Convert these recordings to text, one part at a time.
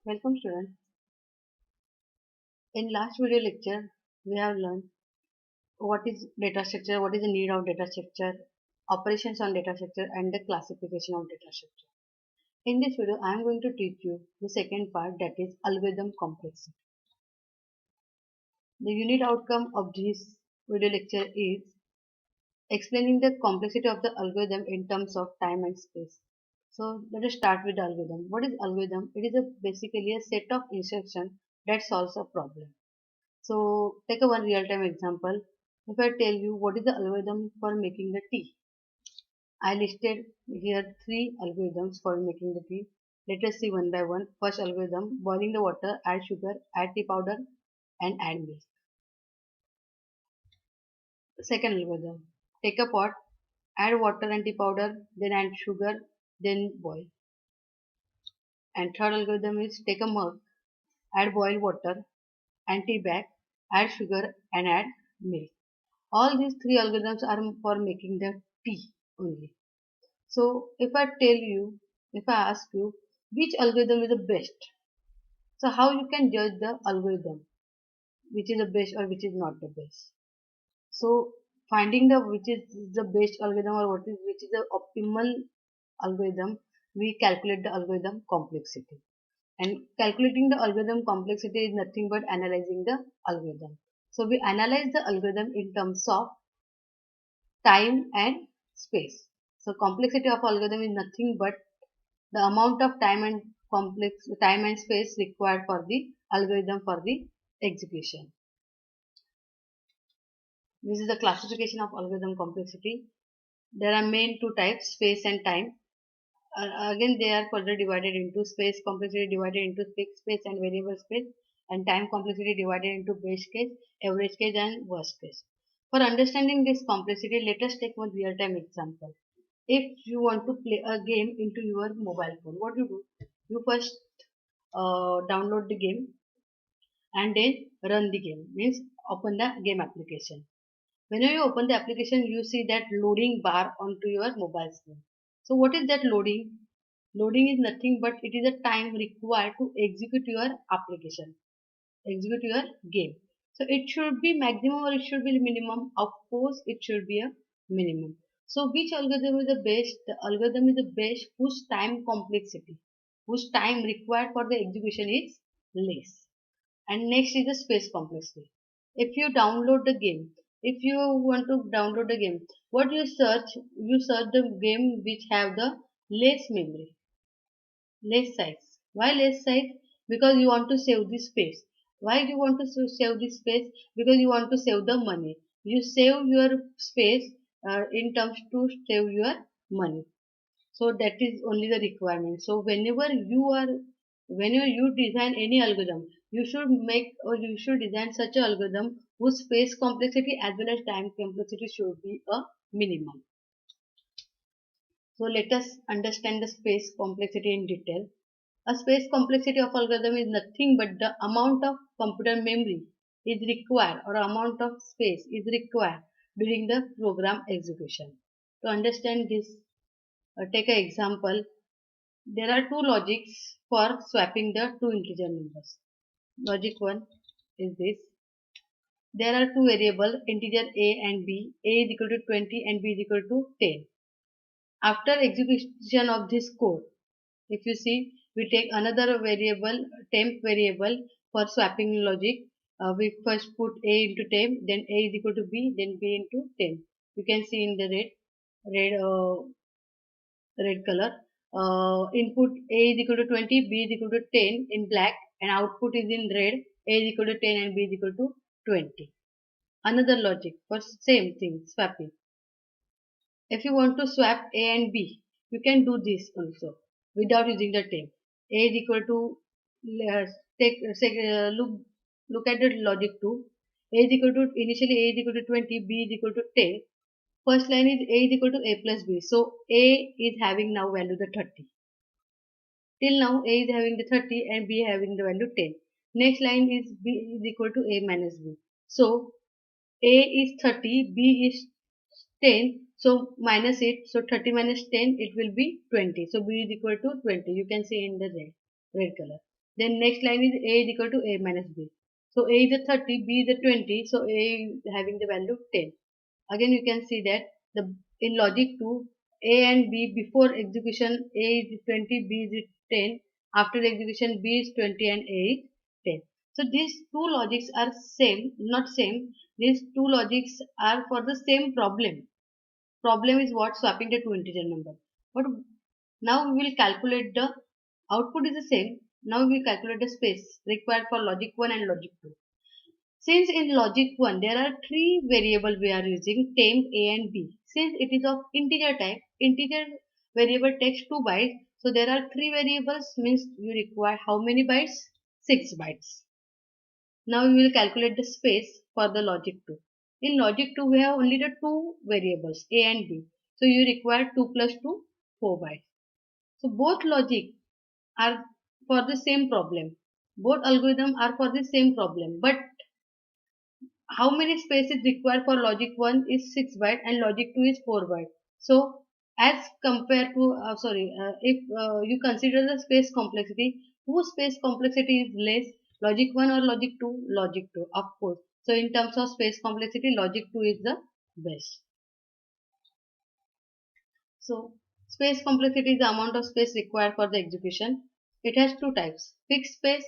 Welcome students. In last video lecture, we have learned what is data structure, what is the need of data structure, operations on data structure and the classification of data structure. In this video, I am going to teach you the second part, that is algorithm complexity. The unit outcome of this video lecture is explaining the complexity of the algorithm in terms of time and space. So let us start with the algorithm. What is algorithm? It is basically a set of instructions that solves a problem. So take a one real-time example. If I tell you what is the algorithm for making the tea, I listed here three algorithms for making the tea. Let us see one by one. First algorithm, boiling the water, add sugar, add tea powder and add milk. Second algorithm, take a pot, add water and tea powder, then add sugar, then boil. And third algorithm is take a mug, add boiled water and tea bag, add sugar and add milk. All these three algorithms are for making the tea only. So if I tell you, if I ask you which algorithm is the best, so how you can judge the algorithm, which is the best or which is not the best. So finding the which is the best algorithm or which is the optimal algorithm, we calculate the algorithm complexity. And calculating the algorithm complexity is nothing but analyzing the algorithm. So we analyze the algorithm in terms of time and space. So complexity of algorithm is nothing but the amount of time and space required for the algorithm for the execution. This is the classification of algorithm complexity. There are main two types, space and time. Again, they are further divided into space complexity divided into fixed space and variable space, and time complexity divided into base case, average case, and worst case. For understanding this complexity, let us take one real-time example. If you want to play a game into your mobile phone, what you do? You first download the game and then run the game. Means open the game application. Whenever you open the application, you see that loading bar onto your mobile screen. So what is that loading? Loading is nothing but it is a time required to execute your application, execute your game. So it should be maximum or it should be minimum. Of course, it should be a minimum. So which algorithm is the best? The algorithm is the best whose time complexity, whose time required for the execution is less. And next is the space complexity. If you download the game, if you want to download the game, what you search the game which have the less memory, less size. Why less size? Because you want to save the space. Why do you want to save the space? Because you want to save the money. You save your space in terms to save your money. So that is only the requirement. So whenever you design any algorithm, you should make or you should design such an algorithm whose space complexity as well as time complexity should be a minimum. So let us understand the space complexity in detail. A space complexity of algorithm is nothing but the amount of computer memory is required or amount of space is required during the program execution. To understand this, take an example. There are two logics for swapping the two integer numbers. Logic 1 is this. There are two variables, integer a and b. A is equal to 20 and b is equal to 10. After execution of this code, if you see, we take another variable, temp variable for swapping logic. We first put a into temp, then a is equal to b, then b into temp. You can see in the red color. Input a is equal to 20, b is equal to 10 in black, and output is in red. A is equal to 10 and b is equal to 20. Another logic for same thing, swapping. If you want to swap A and B, you can do this also without using the temp. A is equal to uh, look at the logic 2. A is equal to initially A is equal to 20, B is equal to 10. First line is A is equal to A plus B. So A is having now value the 30. Till now A is having the 30 and B having the value 10. Next line is B is equal to A minus B. So A is 30, B is 10, so minus it, so 30 minus 10 it will be 20, so B is equal to 20. You can see in the red color. Then next line is A is equal to A minus B. So A is a 30, B is a 20, so A is having the value 10. Again you can see that the in logic 2, A and B before execution A is 20, B is 10. After execution B is 20 and A is 10. So these two logics are same, not same. These two logics are for the same problem. Problem is what? Swapping the two integer number. But now we will calculate the output is the same. Now we will calculate the space required for logic 1 and logic 2. Since in logic 1 there are three variables we are using temp, A and B. Since it is of integer type, integer variable takes 2 bytes. So there are three variables means you require how many bytes? 6 bytes. Now we will calculate the space for the logic 2. In logic 2 we have only the two variables A and B. So you require 2 plus 2, 4 bytes. So both logic are for the same problem. Both algorithms are for the same problem. But how many spaces required for logic 1 is 6 byte and logic 2 is 4 byte. So as compared to, if you consider the space complexity, whose space complexity is less, logic 1 or logic 2? Logic 2, of course. So in terms of space complexity, logic 2 is the best. So space complexity is the amount of space required for the execution. It has two types, fixed space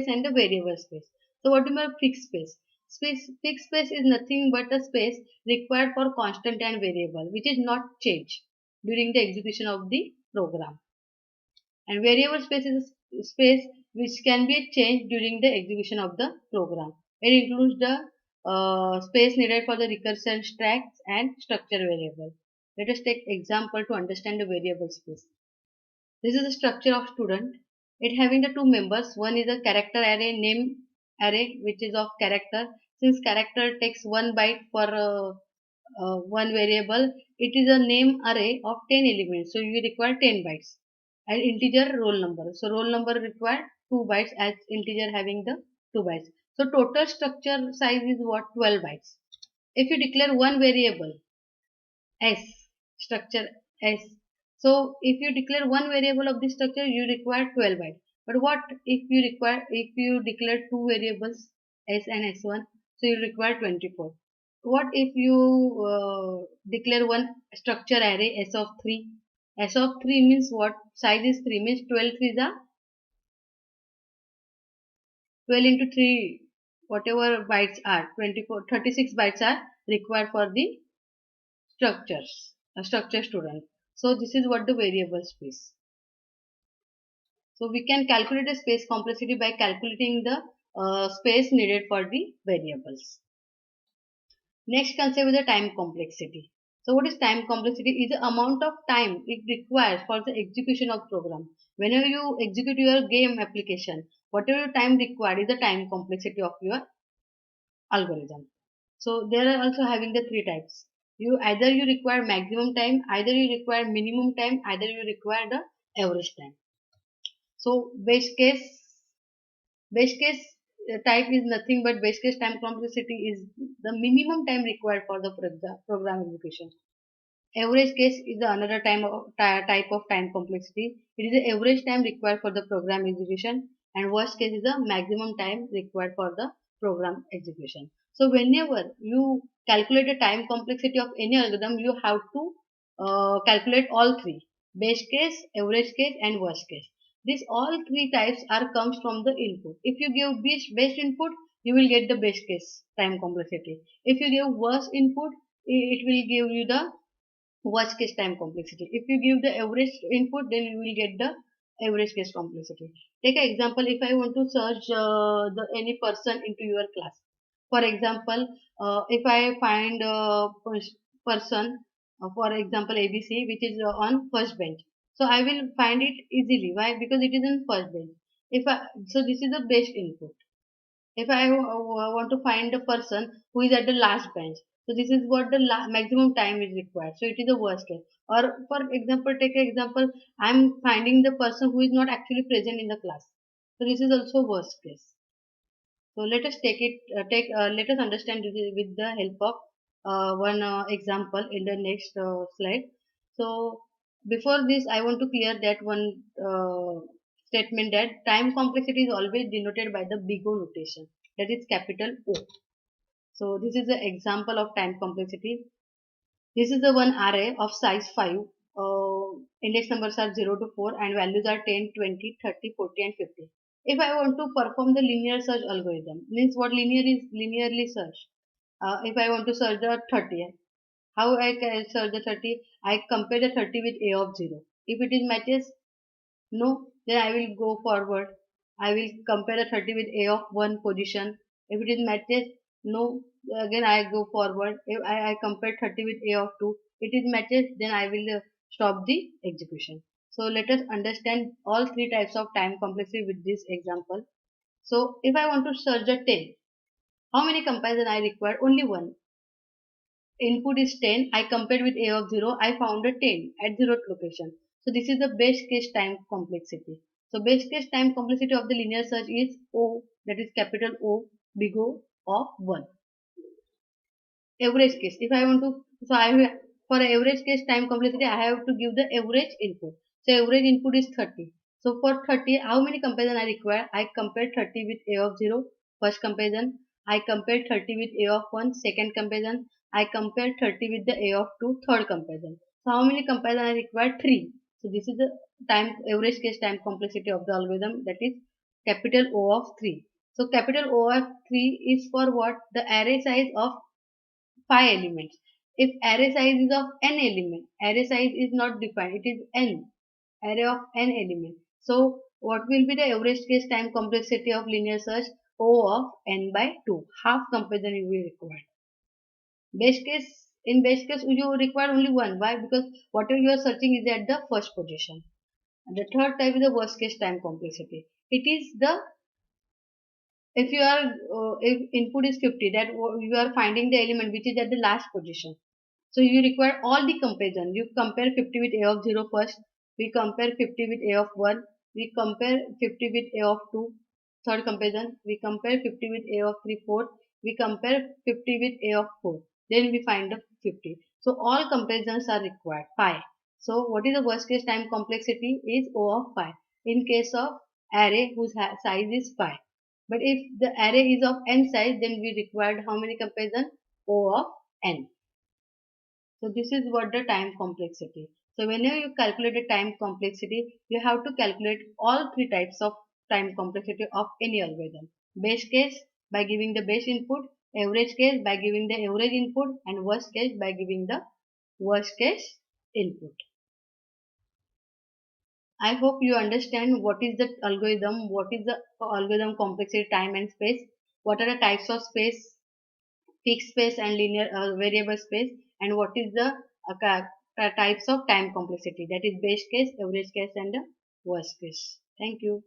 and a variable space. So what do you mean by fixed space? Fixed space is nothing but a space required for constant and variable, which is not changed during the execution of the program. And variable space is a space which can be changed during the execution of the program. It includes the space needed for the recursion stacks and structure variable. Let us take example to understand the variable space. This is the structure of student. It having the two members. One is a character array, name array, which is of character. Since character takes 1 byte for one variable, it is a name array of 10 elements. So you require 10 bytes. And integer roll number. So roll number require 2 bytes as integer having the 2 bytes. So total structure size is what? 12 bytes. If you declare one variable S, structure S. So if you declare one variable of this structure, you require 12 bytes. But what if you declare two variables S and S1, so you require 24. What if you declare one structure array S of 3? S of 3 means what? Size is 3 means 12 3 is a 12 into 3, whatever bytes are 24, 36 bytes are required for the structures, a structure student. So this is what the variable space. So we can calculate the space complexity by calculating the space needed for the variables. Next concept is the time complexity. So what is time complexity? Is the amount of time it requires for the execution of program. Whenever you execute your game application, whatever time required is the time complexity of your algorithm. So there are also having the three types. You require maximum time, either you require minimum time, either you require the average time. So base case type is nothing but base case time complexity is the minimum time required for the program execution. Average case is the another type of time complexity. It is the average time required for the program execution, and worst case is the maximum time required for the program execution. So whenever you calculate the time complexity of any algorithm, you have to calculate all three: base case, average case, and worst case. These all three types are comes from the input. If you give best input, you will get the best case time complexity. If you give worst input, it will give you the worst case time complexity. If you give the average input, then you will get the average case complexity. Take an example. If I want to search any person into your class, for example, if I find a person, for example ABC, which is on first bench, so I will find it easily. Why? Because it is on first bench. So this is the best input. If I want to find a person who is at the last bench, so this is what the maximum time is required. So it is the worst case. Or for example, take an example, I am finding the person who is not actually present in the class. So this is also worst case. So let us let us understand this with the help of one example in the next slide. So before this, I want to clear that one statement that time complexity is always denoted by the big O notation, that is capital O. So this is the example of time complexity. This is the one array of size 5. Index numbers are 0 to 4 and values are 10, 20, 30, 40 and 50. If I want to perform the linear search algorithm, means what linear is linearly search. If I want to search the 30, how I can search the 30? I compare the 30 with A of 0. If it is matches, no, then I will go forward. I will compare the 30 with A of 1 position. If it is matches, no, again I go forward. If I compare 30 with A of 2, it is matches, then I will stop the execution. So let us understand all three types of time complexity with this example. So if I want to search the 10, how many comparison I require? Only one. Input is 10. I compared with A of 0. I found a 10 at 0th location. So this is the best case time complexity. So best case time complexity of the linear search is O, that is capital O, big O of 1. Average case. If I want to, so I have, for average case time complexity, I have to give the average input. So average input is 30. So for 30, how many comparison I require? I compare 30 with A of 0, first comparison. I compare 30 with A of 1, second comparison. I compare 30 with the A of 2, third comparison. So how many comparison I require? 3. So this is the time average case time complexity of the algorithm, that is capital O of 3. So capital O of 3 is for what? The array size of 5 elements. If array size is of n element, array size is not defined, it is n, array of n element. So what will be the average case time complexity of linear search? O of n by 2, half comparison will be required. Best case, in best case you require only one. Why? Because whatever you are searching is at the first position. And the third type is the worst case time complexity. It is the, if you are if input is 50, that you are finding the element which is at the last position. So you require all the comparison. You compare 50 with A of 0 first. We compare 50 with A of 1. We compare 50 with A of 2. Third comparison. We compare 50 with A of 3, 4. We compare 50 with A of 4. Then we find the 50. So all comparisons are required. 5. So what is the worst case time complexity? Is O of 5. In case of array whose size is 5. But if the array is of n size, then we required how many comparison? O of n. So this is what the time complexity. So whenever you calculate the time complexity, you have to calculate all three types of time complexity of any algorithm. Base case by giving the base input, average case by giving the average input, and worst case by giving the worst case input. I hope you understand what is the algorithm, what is the algorithm complexity, time and space, what are the types of space, fixed space and linear variable space, and what is the types of time complexity, that is base case, average case and the worst case. Thank you.